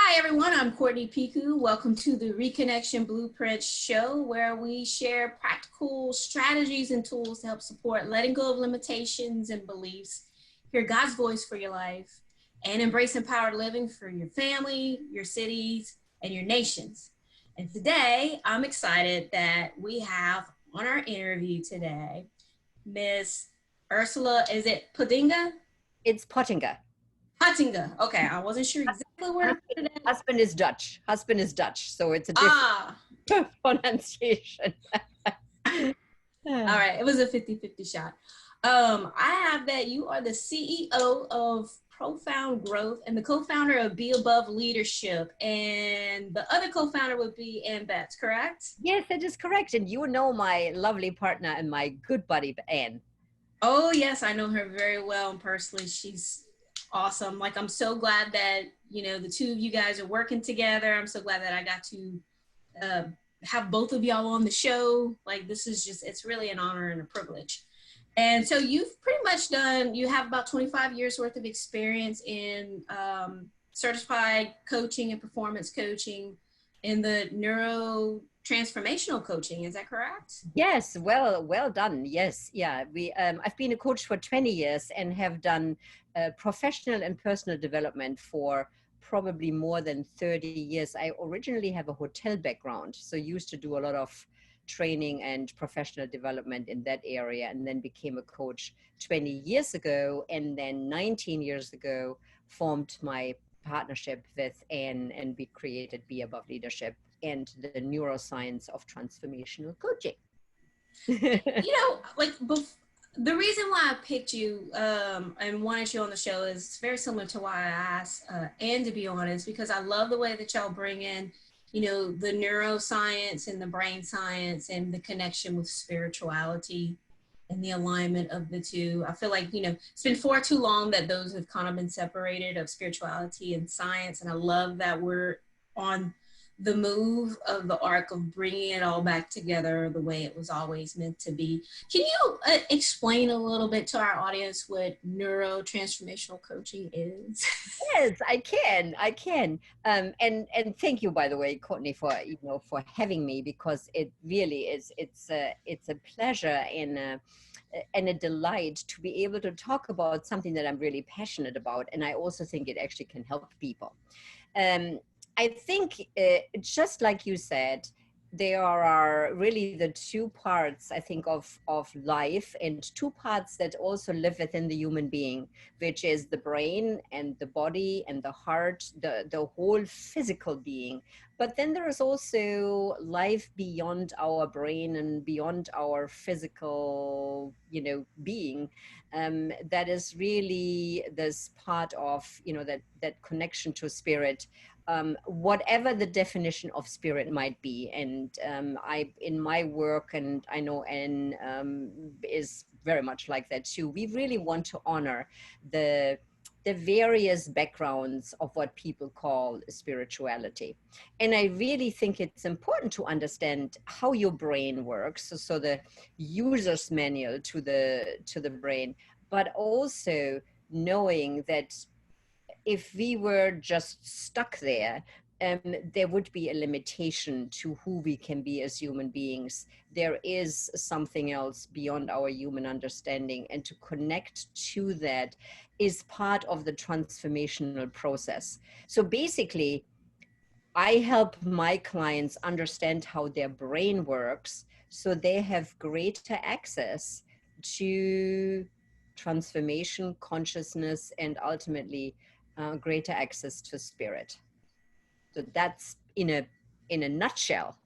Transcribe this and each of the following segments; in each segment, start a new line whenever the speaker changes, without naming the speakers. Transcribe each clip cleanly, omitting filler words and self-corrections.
Hi everyone, I'm Courtney Picou. Welcome to the Reconnection Blueprint Show, where we share practical strategies and tools to help support letting go of limitations and beliefs, hear God's voice for your life, and embrace empowered living for your family, your cities, and your nations. And today, I'm excited that we have on our interview today, Miss Ursula, is it Pottinga?
It's Pottinga.
Pottinga. Okay, I wasn't sure exactly where to put it at.
Husband is Dutch. Husband is Dutch, so it's a different
Ah,
pronunciation.
all right. It was a 50-50 shot. I have that you are the CEO of Profound Growth and the co-founder of Be Above Leadership. And the other co-founder would be Ann Betts, correct?
Yes, that is correct. And you know my lovely partner and my good buddy, Anne.
Oh, yes. I know her very well and personally. She's awesome. Like, I'm so glad that, the two of you guys are working together. I'm so glad that I got to have both of y'all on the show. Like, this is just, it's really an honor and a privilege. And so you've pretty much you have about 25 years worth of experience in certified coaching and performance coaching in the neurotransformational coaching. Is that correct?
Yes, well done. Yes, yeah. I've been a coach for 20 years and have done professional and personal development for probably more than 30 years. I originally have a hotel background, so used to do a lot of training and professional development in that area, and then became a coach 20 years ago, and then 19 years ago formed my partnership with Anne, and we created Be Above Leadership and the neuroscience of transformational coaching.
The reason why I picked you and wanted you on the show is very similar to why I asked Anne to be on, is because I love the way that y'all bring in the neuroscience and the brain science and the connection with spirituality and the alignment of the two. I feel like, it's been far too long that those have kind of been separated, of spirituality and science. And I love that we're on the move of the arc of bringing it all back together the way it was always meant to be. Can you explain a little bit to our audience what neurotransformational coaching is?
Yes, I can. And thank you, by the way, Courtney, for for having me, because it really is. It's a pleasure and a delight to be able to talk about something that I'm really passionate about, and I also think it actually can help people. I think, just like you said, there are really the two parts, I think, of life, and two parts that also live within the human being, which is the brain and the body and the heart, the whole physical being. But then there is also life beyond our brain and beyond our physical, being. That is really this part of, that connection to spirit. Whatever the definition of spirit might be. And in my work, and I know Anne is very much like that too, we really want to honor the various backgrounds of what people call spirituality. And I really think it's important to understand how your brain works. So the user's manual to the brain, but also knowing that if we were just stuck there, there would be a limitation to who we can be as human beings. There is something else beyond our human understanding, and to connect to that is part of the transformational process. So basically, I help my clients understand how their brain works so they have greater access to transformation, consciousness, and ultimately greater access to spirit. So that's in a nutshell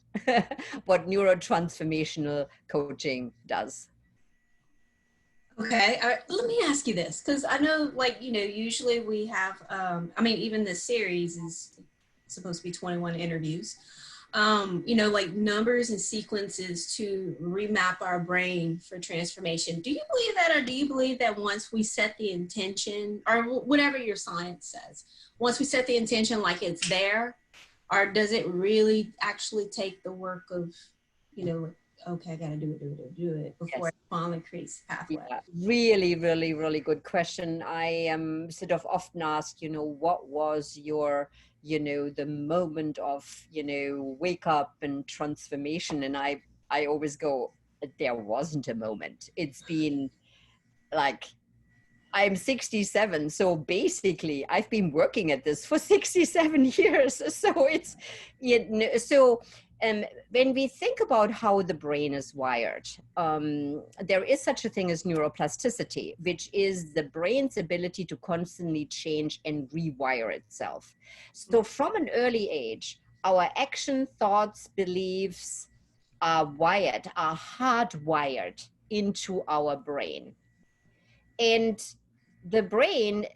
what neurotransformational coaching does.
Okay, let me ask you this, because I know, usually we have, even this series is supposed to be 21 interviews, numbers and sequences to remap our brain for transformation. Do you believe that, or do you believe that once we set the intention, or whatever your science says, once we set the intention, like it's there, or does it really actually take the work of, okay, I gotta do it before
Yes.
it finally creates a pathway.
Yeah, really, really, really good question. I am sort of often asked, what was your, the moment of, wake up and transformation? And I always go, there wasn't a moment. It's been like, I'm 67, so basically I've been working at this for 67 years. So it's, so when we think about how the brain is wired, there is such a thing as neuroplasticity, which is the brain's ability to constantly change and rewire itself. So from an early age, our action, thoughts, beliefs are hardwired into our brain. And the brain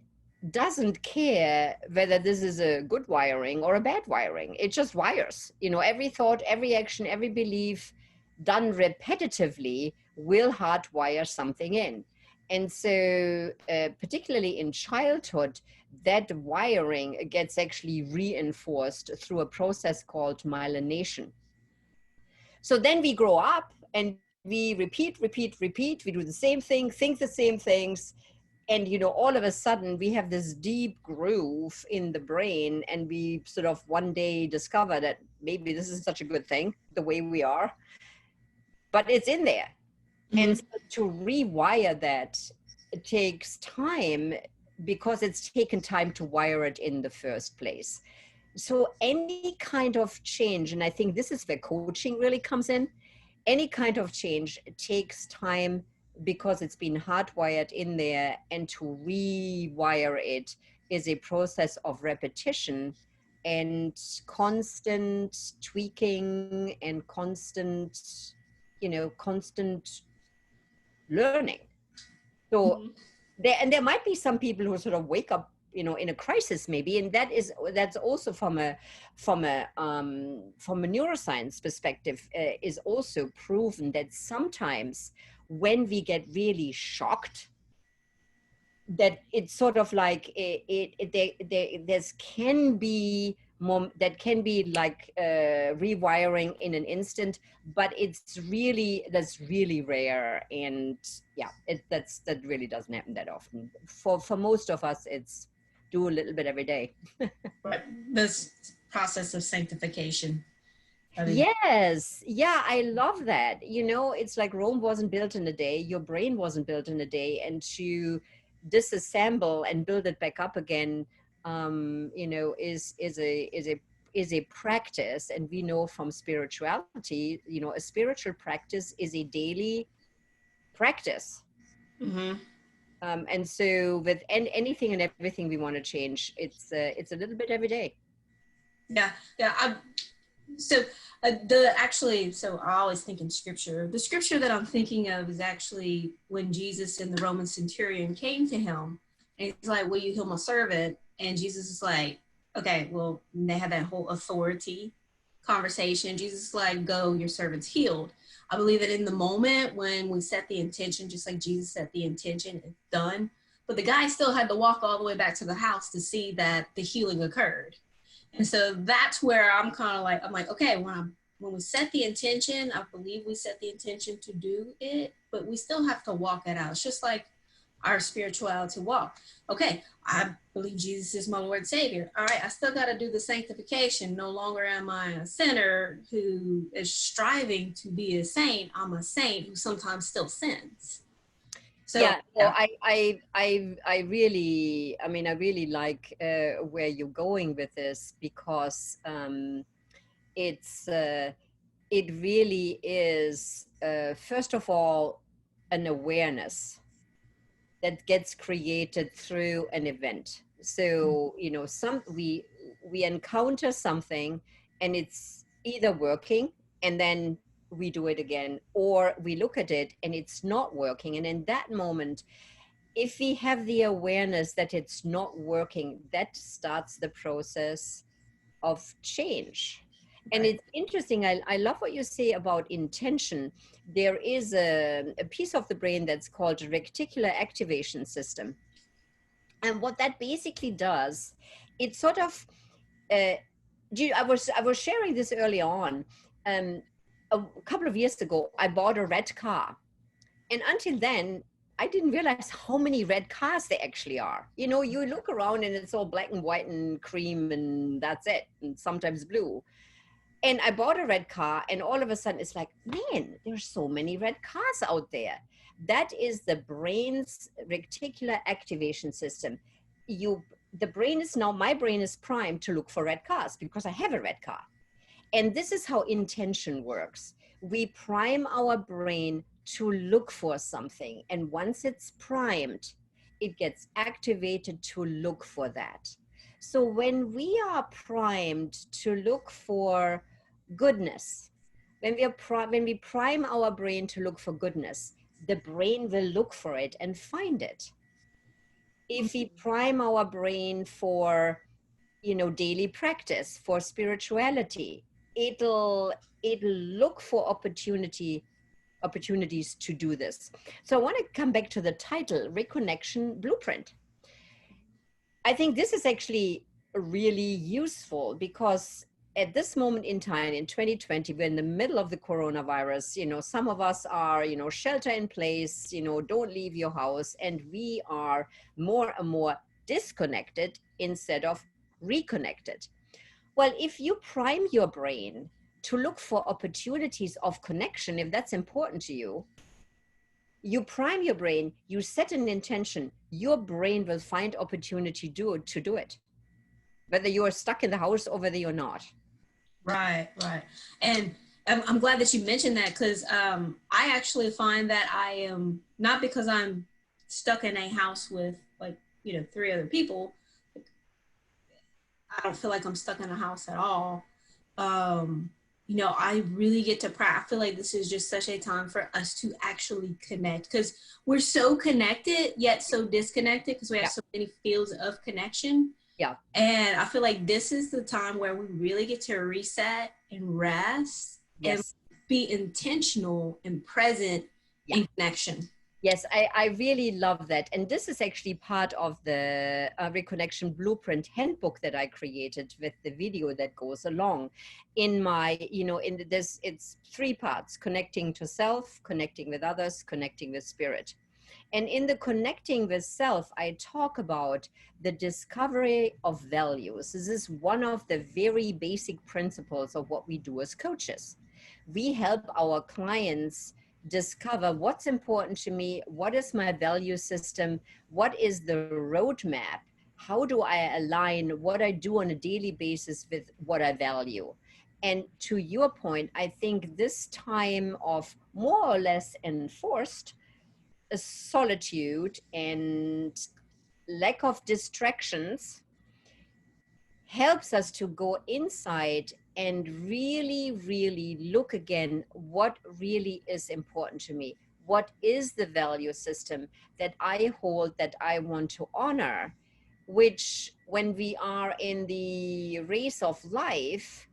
doesn't care whether this is a good wiring or a bad wiring. It just wires. Every thought, every action, every belief done repetitively will hardwire something in. And so, particularly in childhood, that wiring gets actually reinforced through a process called myelination. So then we grow up and we repeat. We do the same thing, think the same things, and all of a sudden we have this deep groove in the brain, and we sort of one day discover that maybe this is such a good thing the way we are, but it's in there. And
Mm-hmm.
so to rewire that, it takes time, because it's taken time to wire it in the first place. So any kind of change, and I think this is where coaching really comes in, any kind of change takes time, because it's been hardwired in there, and to rewire it is a process of repetition and constant tweaking and constant learning. So there might be some people who sort of wake up in a crisis maybe, and that's also from a neuroscience perspective, is also proven that sometimes when we get really shocked, that it's sort of like there's can be that can be like rewiring in an instant, but that's really rare. And yeah, that really doesn't happen that often. For most of us, it's do a little bit every day.
Right. This process of sanctification. I mean,
Yes. Yeah, I love that. It's like Rome wasn't built in a day, your brain wasn't built in a day, and to disassemble and build it back up again, is a practice. And we know from spirituality, a spiritual practice is a daily practice.
mm-hmm.
And so with anything and everything we want to change, it's a little bit every day.
Yeah, yeah. So so I always think in scripture. The scripture that I'm thinking of is actually when Jesus and the Roman centurion came to him, and he's like, "Will you heal my servant?" And Jesus is like, "Okay, well." And they have that whole authority conversation. Jesus is like, "Go, your servant's healed." I believe that in the moment when we set the intention, just like Jesus set the intention, it's done. But the guy still had to walk all the way back to the house to see that the healing occurred. And so that's where I'm kind of like, I'm like, okay, when we set the intention, I believe we set the intention to do it, but we still have to walk it out. It's just like our spirituality walk. Okay, I believe Jesus is my Lord and Savior. All right, I still got to do the sanctification. No longer am I a sinner who is striving to be a saint. I'm a saint who sometimes still sins. So,
Yeah, well, I really, I really like where you're going with this, because it really is, first of all, an awareness that gets created through an event. So, we encounter something, and it's either working, and then we do it again, or we look at it and it's not working. And in that moment, if we have the awareness that it's not working, that starts the process of change. And
right.
it's interesting. I love what you say about intention. There is a piece of the brain that's called a reticular activation system. And what that basically does, it sort of, I was sharing this early on. Um, a couple of years ago, I bought a red car. And until then, I didn't realize how many red cars there actually are. You know, you look around and it's all black and white and cream and that's it, and sometimes blue. And I bought a red car, and all of a sudden it's like, man, there's so many red cars out there. That is the brain's reticular activation system. The brain is now, my brain is primed to look for red cars because I have a red car. And this is how intention works. We prime our brain to look for something. And once it's primed, it gets activated to look for that. So when we are primed to look for goodness, when we prime our brain to look for goodness, the brain will look for it and find it. If we prime our brain for, you know, daily practice, for spirituality, it'll look for opportunities to do this. So I want to come back to the title, Reconnection Blueprint. I think this is actually really useful because at this moment in time in 2020, we're in the middle of the coronavirus. You know, some of us are, you know, shelter in place, you know, don't leave your house, and we are more and more disconnected instead of reconnected. Well, if you prime your brain to look for opportunities of connection, if that's important to you, you prime your brain, you set an intention, your brain will find opportunity to do it, whether you are stuck in the house or whether you're not.
Right, right. And I'm glad that you mentioned that because I actually find that I am, not because I'm stuck in a house with like, you know, 3 other people. I don't feel like I'm stuck in a house at all. You know, I really get to practice. I feel like this is just such a time for us to actually connect because we're so connected yet so disconnected because we have so many fields of connection.
Yeah.
And I feel like this is the time where we really get to reset and rest and be intentional and present in connection.
Yes, I really love that. And this is actually part of the Reconnection Blueprint handbook that I created with the video that goes along. In my, you know, in this, it's 3 parts: connecting to self, connecting with others, connecting with spirit. And in the connecting with self, I talk about the discovery of values. This is one of the very basic principles of what we do as coaches. We help our clients discover what's important to me, what is my value system, what is the roadmap, how do I align what I do on a daily basis with what I value. And to your point, I think this time of more or less enforced solitude and lack of distractions helps us to go inside and really, really look again what really is important to me. What is the value system that I hold, that I want to honor, which when we are in the race of life,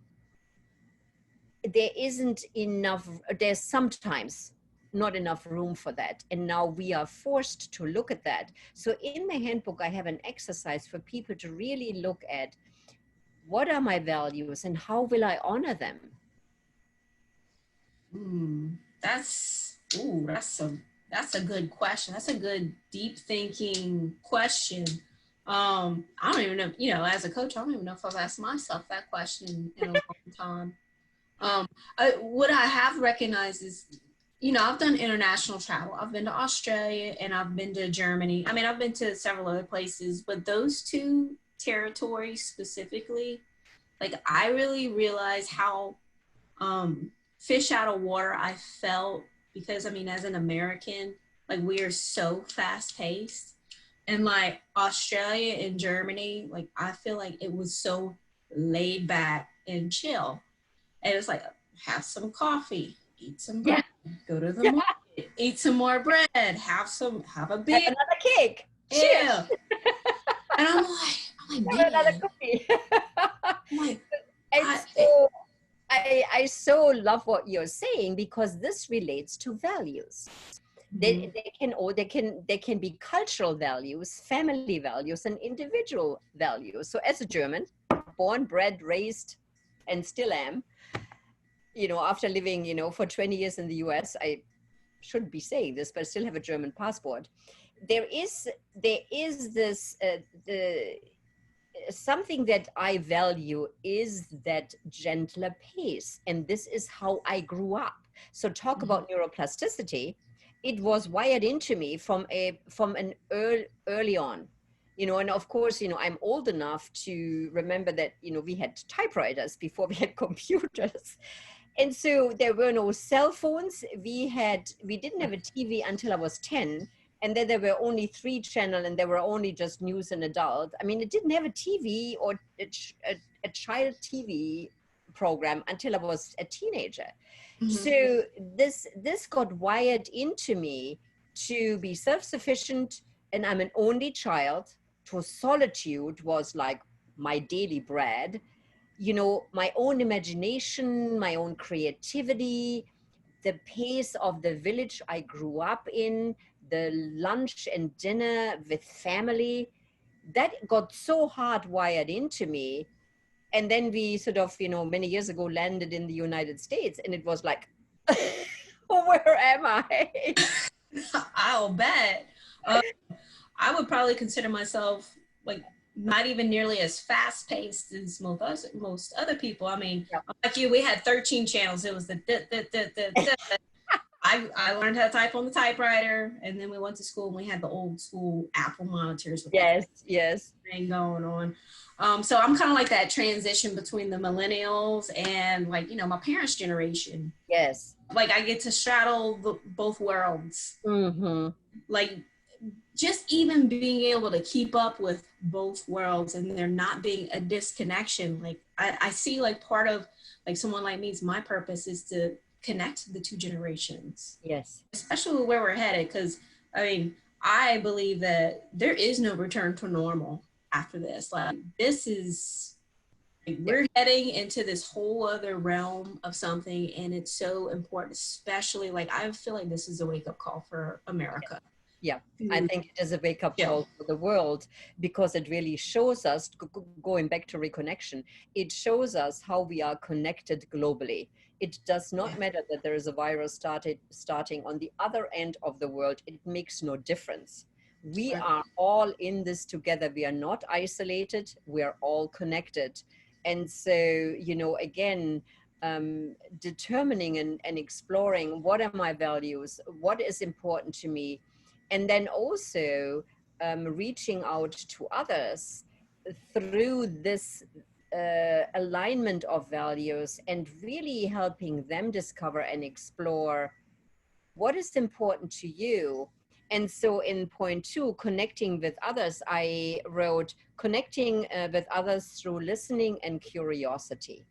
there isn't enough, there's sometimes not enough room for that. And now we are forced to look at that. So in the handbook, I have an exercise for people to really look at what are my values and how will I honor them?
That's a good question. That's a good deep thinking question. I don't even know, you know, as a coach, I don't even know if I've asked myself that question in a long time. What I have recognized is, you know, I've done international travel. I've been to Australia and I've been to Germany. I mean, I've been to several other places, but those 2 territories specifically, like I really realized how fish out of water I felt because, I mean, as an American, like we are so fast paced, and like Australia and Germany, like I feel like it was so laid back and chill. And it's like, have some coffee, eat some bread, go to the market, eat some more bread, have a beer.
Have another cake.
Yeah. And I'm like, man.
Another cookie.
Like,
I so love what you're saying because this relates to values. They can be cultural values, family values, and individual values. So as a German, born, bred, raised, and still am, after living, for 20 years in the US, I shouldn't be saying this, but I still have a German passport. There is this, the something that I value is that gentler pace. And this is how I grew up. So talk
Mhm.
about neuroplasticity. It was wired into me from an early on. And of course, I'm old enough to remember that, we had typewriters before we had computers. And so there were no cell phones. We didn't have a TV until I was 10. And then there were only 3 channel, and there were only just news and adult. I mean, it didn't have a TV or a child TV program until I was a teenager.
Mhm.
So this got wired into me to be self-sufficient, and I'm an only child. So solitude was like my daily bread. My own imagination, my own creativity, the pace of the village I grew up in, the lunch and dinner with family, that got so hardwired into me. And then we sort of, many years ago landed in the United States, and it was like, where am I?
I'll bet. Uh, I would probably consider myself like not even nearly as fast paced as most other people. I mean,
Yeah.
like you, we had 13 channels. It was the I learned how to type on the typewriter, and then we went to school and we had the old school Apple monitors with
Yes, yes,
everything going on. So I'm kind of like that transition between the millennials and like, my parents' generation.
yes.
Like I get to straddle both worlds.
Mm-hmm.
Like just even being able to keep up with both worlds and there not being a disconnection. Like I see like part of like someone like me's my purpose is to connect the two generations,
Yes.
especially where we're headed. Because I mean, I believe that there is no return to normal after this. Like this is like,
Yeah.
we're heading into this whole other realm of something, and it's so important, especially like I feel like this is a wake up call for America.
Yeah, I
To
think it is a wake up
chill.
call for the world, because it really shows us, going back to reconnection, it shows us how we are connected globally. It does
Yeah.
not matter that there is a virus starting on the other end of the world. It makes no difference. We
Right.
are all in this together. We are not isolated. We are all connected. And so, again, determining and exploring what are my values, what is important to me, and then also reaching out to others through this alignment of values, and really helping them discover and explore what is important to you. And so in point 2, connecting with others, I wrote connecting with others through listening and curiosity.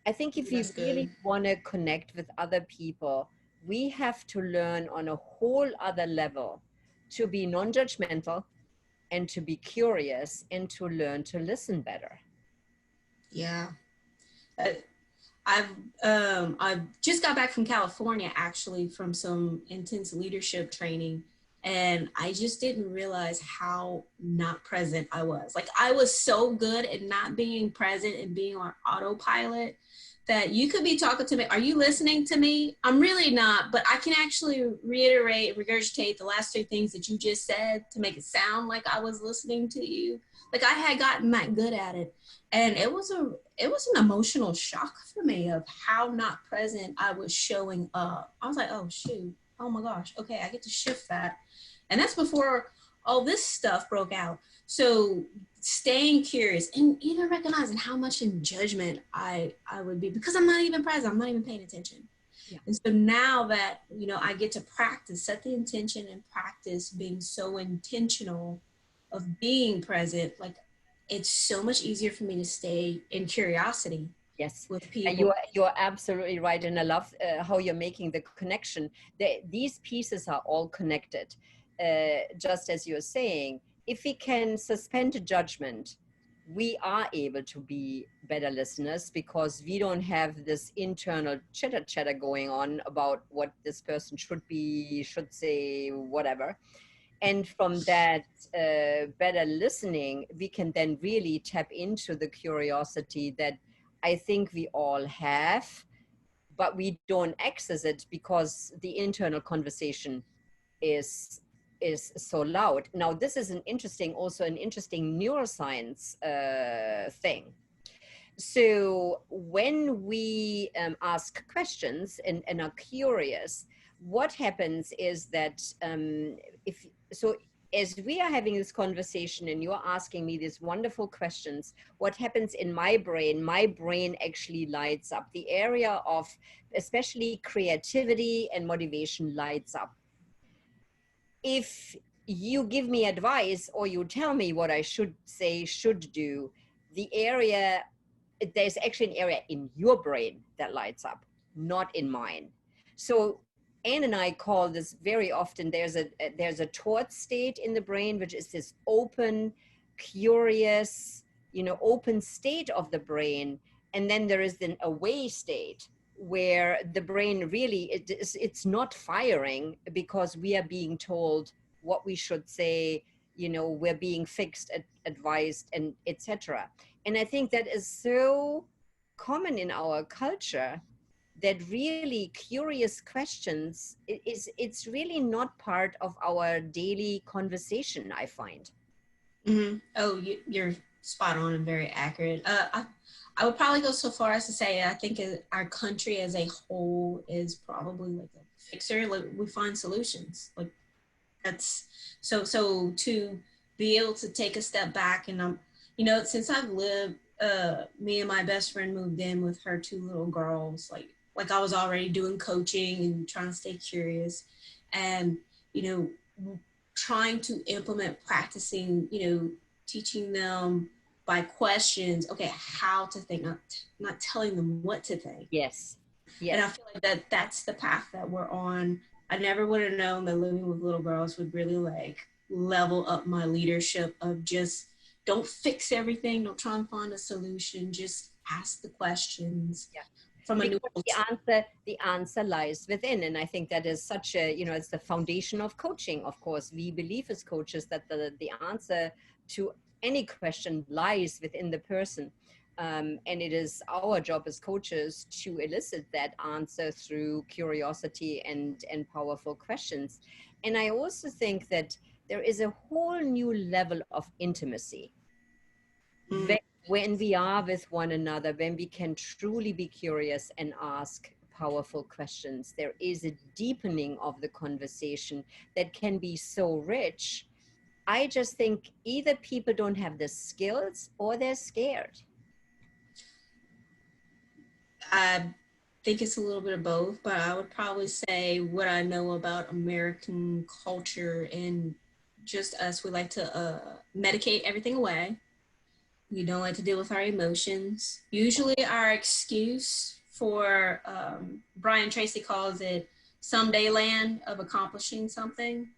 I think if we
That's good.
really want to connect with other people, we have to learn on a whole other level to be non-judgmental, and to be curious, and to learn to listen better.
Yeah. Uh, I've I just got back from California actually from some intense leadership training, and I just didn't realize how not present I was. Like I was so good at not being present and being on autopilot that you could be talking to me. Are you listening to me? I'm really not, but I can actually reiterate, regurgitate the last 2 things that you just said to make it sound like I was listening to you. Like I had gotten that good at it. And it was an emotional shock for me of how not present I was showing up. I was like, oh shoot, oh my gosh, okay, I get to shift that. And that's before all this stuff broke out. So staying curious and even recognizing how much in judgment I would be because I'm not even present, I'm not even paying attention.
Yeah.
And so now that I get to practice, set the intention and practice being so intentional of being present, like it's so much easier for me to stay in curiosity
Yes,
with
and
people.
you're absolutely right, and I love how you're making the connection. These pieces are all connected. Just as you're saying, if we can suspend judgment, we are able to be better listeners, because we don't have this internal chatter going on about what this person should be, should say, whatever. And from that better listening, we can then really tap into the curiosity that I think we all have, but we don't access it because the internal conversation is so loud. Now, this is also an interesting neuroscience thing. So when we ask questions and are curious, what happens is that if so as we are having this conversation and you're asking me these wonderful questions, what happens in my brain actually lights up. The area of especially creativity and motivation lights up. If you give me advice or you tell me what I should say, should do, there's actually an area in your brain that lights up, not in mine. So Anne and I call this very often, there's a taught state in the brain, which is this open, curious, open state of the brain. And then there is an away state where the brain really, it's not firing because we are being told what we should say, we're being fixed, advised, and etc. And I think that is so common in our culture that really curious questions, it's really not part of our daily conversation, I find.
Mm-hmm. Oh, you're spot on and very accurate. I would probably go so far as to say I think our country as a whole is probably like a fixer. Like we find solutions. Like that's so to be able to take a step back and since I've lived, me and my best friend moved in with her two little girls. Like I was already doing coaching and trying to stay curious, and trying to implement practicing, teaching them by questions, okay, how to think, not telling them what to think.
Yes.
And I feel like that's the path that we're on. I never would have known that living with little girls would really like level up my leadership of just don't fix everything, don't try and find a solution, just ask the questions.
Yeah.
From a
the answer lies within. And I think that is such a, it's the foundation of coaching. Of course, we believe as coaches that the answer to any question lies within the person. And it is our job as coaches to elicit that answer through curiosity and powerful questions. And I also think that there is a whole new level of intimacy. When we are with one another, when we can truly be curious and ask powerful questions, there is a deepening of the conversation that can be so rich. I just think either people don't have the skills or they're scared.
I think it's a little bit of both, but I would probably say what I know about American culture and just us, we like to medicate everything away. We don't like to deal with our emotions. Usually our excuse for, Brian Tracy calls it someday land of accomplishing something,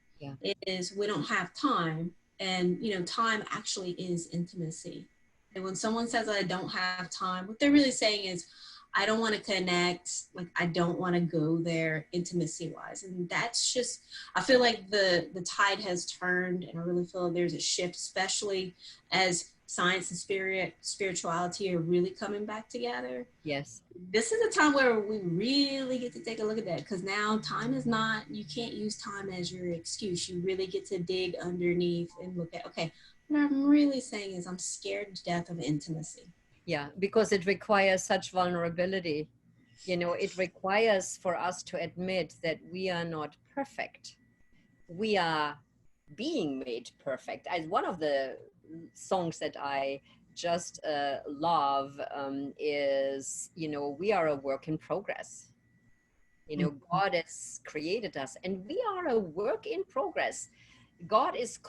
is we don't have time. And, time actually is intimacy. And when someone says I don't have time, what they're really saying is, I don't want to connect, like I don't want to go there intimacy wise. And that's just, I feel like the tide has turned, and I really feel there's a shift, especially as science and spirituality are really coming back together.
Yes.
This is a time where we really get to take a look at that, because now time is not, you can't use time as your excuse. You really get to dig underneath and look at, okay, what I'm really saying is I'm scared to death of intimacy.
Yeah, because it requires such vulnerability. It requires for us to admit that we are not perfect. We are being made perfect. As one of the songs that I just love is, we are a work in progress. God has created us and we are a work in progress. God's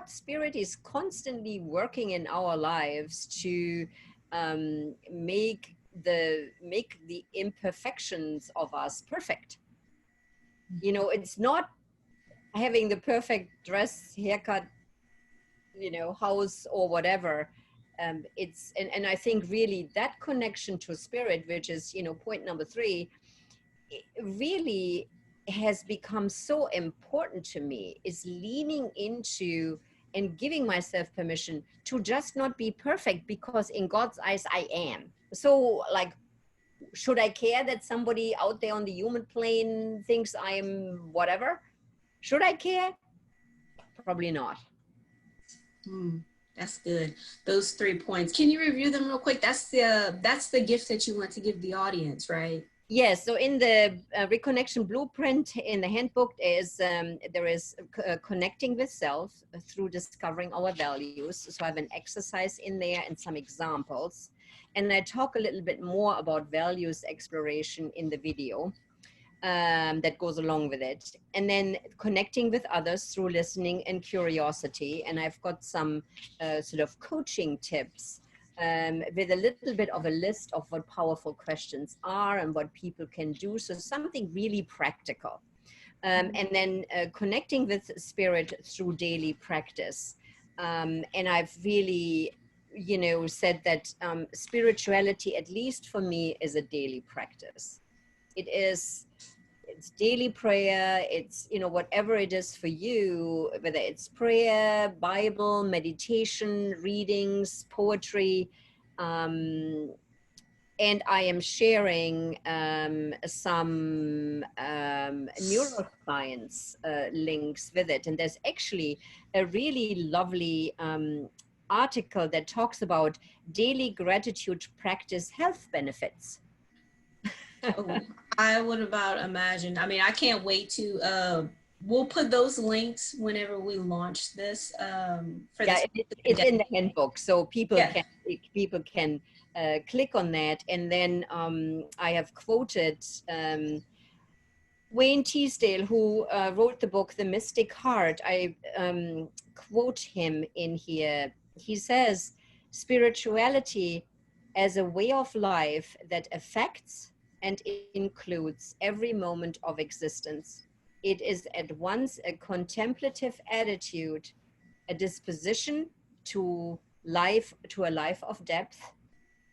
spirit is constantly working in our lives to make the imperfections of us perfect. It's not having the perfect dress, haircut, house or whatever. And I think really that connection to spirit, which is, point number 3, really has become so important to me, is leaning into and giving myself permission to just not be perfect, because in God's eyes I am. So like should I care that somebody out there on the human plane thinks I'm whatever? Should I care? Probably not.
That's good. Those 3 points. Can you review them real quick? That's the gift that you want to give the audience, right?
Yes. So in the Reconnection blueprint in the handbook there is connecting with self through discovering our values. So I have an exercise in there and some examples, and I talk a little bit more about values exploration in the video that goes along with it, and then connecting with others through listening and curiosity. And I've got some sort of coaching tips with a little bit of a list of what powerful questions are and what people can do. So something really practical. And then connecting with spirit through daily practice. And I've really, said that spirituality, at least for me, is a daily practice. It's daily prayer. It's, whatever it is for you, whether it's prayer, Bible, meditation, readings, poetry. And I am sharing some neuroscience links with it. And there's actually a really lovely article that talks about daily gratitude practice health benefits.
Oh, I would about imagine. I mean, I can't wait to. We'll put those links whenever we launch this. For
yeah,
this.
it's in the handbook, so people
Yeah.
can click on that. And then I have quoted Wayne Teasdale, who wrote the book The Mystic Heart. I quote him in here. He says, spirituality as a way of life that affects and includes every moment of existence. It is at once a contemplative attitude, a disposition to a life of depth,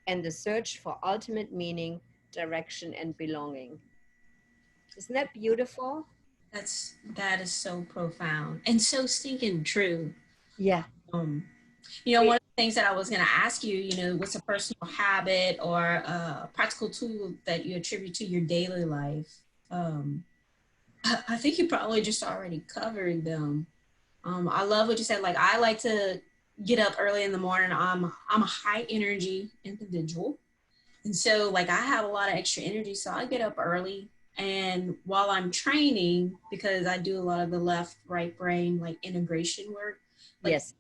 and the search for ultimate meaning, direction, and belonging. Isn't that beautiful?
That is so profound and so stinking true.
Yeah.
Um, one of the things that I was going to ask you, what's a personal habit or a practical tool that you attribute to your daily life? I think you probably just already covered them. I love what you said. Like, I like to get up early in the morning. I'm a high energy individual. And so like I have a lot of extra energy. So I get up early, and while I'm training, because I do a lot of the left, right brain, like integration work, like
Yes.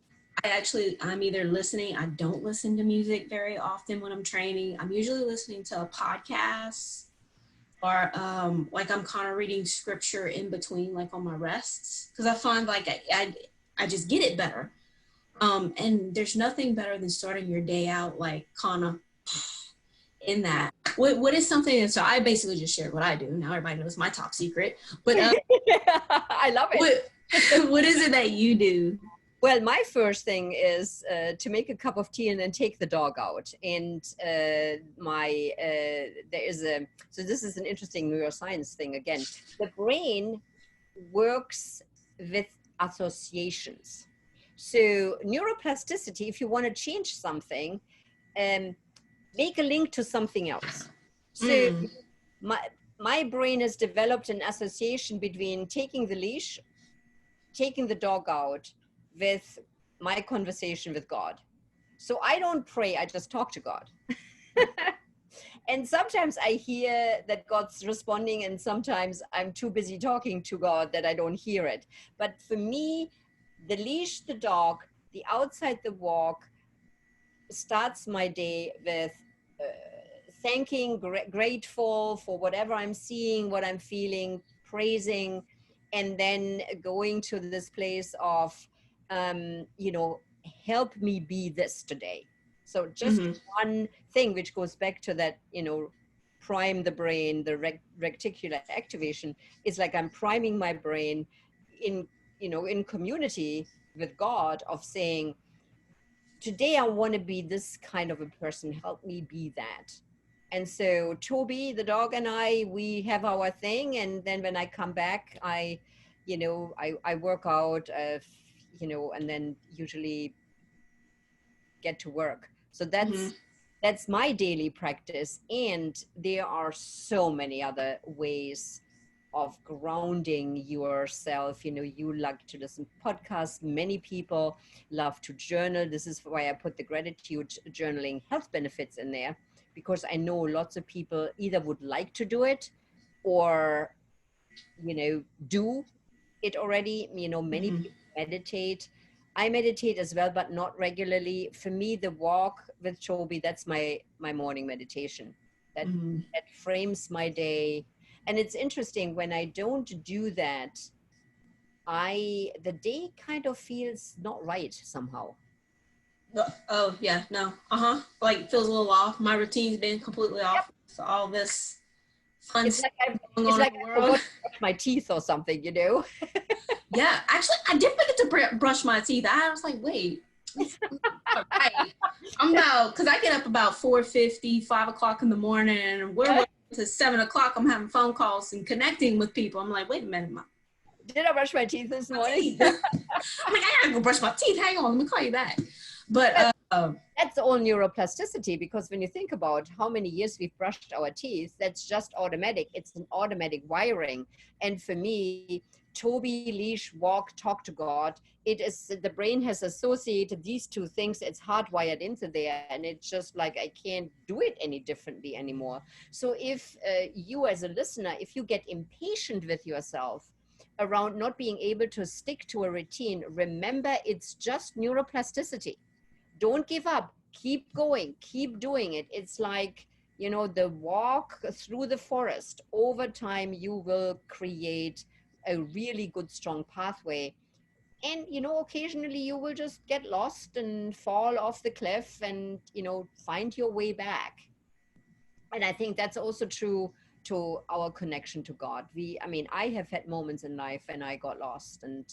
I'm either listening, I don't listen to music very often when I'm training. I'm usually listening to a podcast, or like I'm kind of reading scripture in between, like on my rests, because I find like I just get it better. And there's nothing better than starting your day out like kind of in that. What is something? And so I basically just shared what I do. Now everybody knows my top secret. But
I love it.
What is it that you do?
Well, my first thing is to make a cup of tea and then take the dog out. And there is so this is an interesting neuroscience thing again. The brain works with associations. So neuroplasticity, if you want to change something, make a link to something else. So my brain has developed an association between taking the leash, taking the dog out, with my conversation with God. So I don't pray, I just talk to God. And sometimes I hear that God's responding, and sometimes I'm too busy talking to God that I don't hear it. But for me, the leash, the dog, the outside, the walk starts my day with thanking, grateful for whatever I'm seeing, what I'm feeling, praising, and then going to this place of, help me be this today. So just one thing, which goes back to that, prime the brain, the reticular activation, is like I'm priming my brain in community with God, of saying, today I want to be this kind of a person, help me be that. And so Toby, the dog, and we have our thing. And then when I come back, I work out, and then usually get to work. So that's That's my daily practice. And there are so many other ways of grounding yourself. You know, you like to listen to podcasts. Many people love to journal. This is why I put the gratitude journaling health benefits in there, because I know lots of people either would like to do it or, you know, do it already. You know, many
Mm-hmm.
people meditate. I meditate as well, but not regularly. For me, the walk with Toby, that's my morning meditation. That
Mm-hmm.
that frames my day. And it's interesting, when I don't do that, the day kind of feels not right somehow.
Oh yeah, no, like feels a little off. My routine's been completely
Yep.
off. So all this fun
It's
stuff
like I
going
it's
on in
like
the
I
world.
forgot to brush my teeth or something, you know?
Yeah, actually, I did forget to brush my teeth. I was like, wait, that's not right. I'm about, because I get up about 4:50, 5 o'clock in the morning, and we're
Yeah.
working to 7 o'clock. I'm having phone calls and connecting with people. I'm like, wait a minute,
Did I brush my teeth this
my
morning?
teeth. I'm like, I gotta go brush my teeth. Hang on, let me call you back. But
That's all neuroplasticity, because when you think about how many years we've brushed our teeth, that's just automatic. It's an automatic wiring. And for me, Toby, leash, walk, talk to God, it is, the brain has associated these two things. It's hardwired into there, and it's just like I can't do it any differently anymore. So if you as a listener, if you get impatient with yourself around not being able to stick to a routine, remember, it's just neuroplasticity. Don't give up, keep going, keep doing it. It's like, you know, the walk through the forest. Over time you will create a really good strong pathway, and you know, occasionally you will just get lost and fall off the cliff, and you know, find your way back. And I think that's also true to our connection to God. I mean, I have had moments in life when I got lost and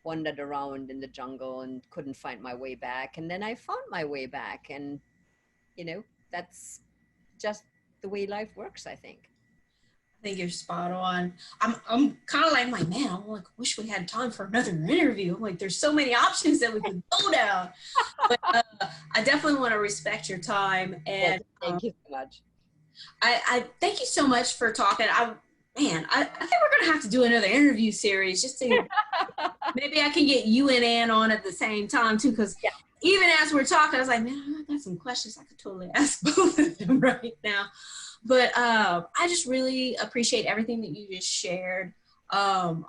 wandered around in the jungle and couldn't find my way back. And then I found my way back. And, you know, that's just the way life works, I think.
I think you're spot on. I'm kind of like, man, I'm like, wish we had time for another interview. I'm like, there's so many options that we could go down. But I definitely want to respect your time,
Well,
and
thank you so much.
I thank you so much for talking. I think we're gonna have to do another interview series just to maybe I can get you and Ann on at the same time too, because
Yeah,
even as we're talking, I was like, man, I got some questions I could totally ask both of them right now. But I just really appreciate everything that you just shared. Um,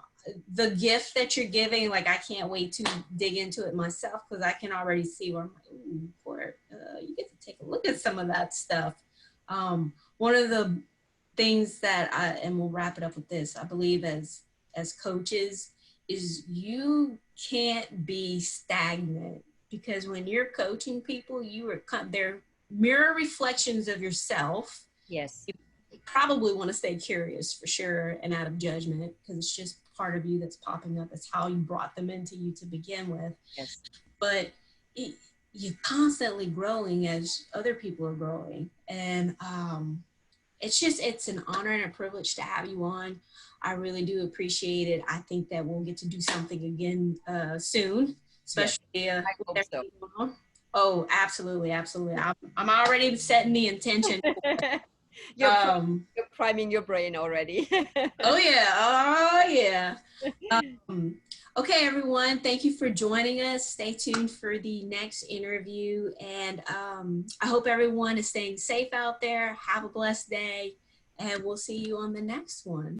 the gift that you're giving, like I can't wait to dig into it myself, because I can already see where I'm like, ooh, you get to take a look at some of that stuff. One of the things that and we'll wrap it up with this, I believe as coaches, is you can't be stagnant, because when you're coaching people, they're mirror reflections of yourself.
yes,
You probably want to stay curious for sure and out of judgment, because it's just part of you that's popping up. It's how you brought them into you to begin with.
yes.
But it, you're constantly growing as other people are growing. And it's an honor and a privilege to have you on. I really do appreciate it. I think that we'll get to do something again soon,
Yes,
especially
I
with
hope so.
everything going on. Oh, absolutely, absolutely. I'm already setting the intention.
you're, pri-
Um,
you're priming your brain already.
oh yeah, oh yeah. Um, okay, everyone, thank you for joining us. Stay tuned for the next interview, and I hope everyone is staying safe out there. Have a blessed day, and we'll see you on the next one.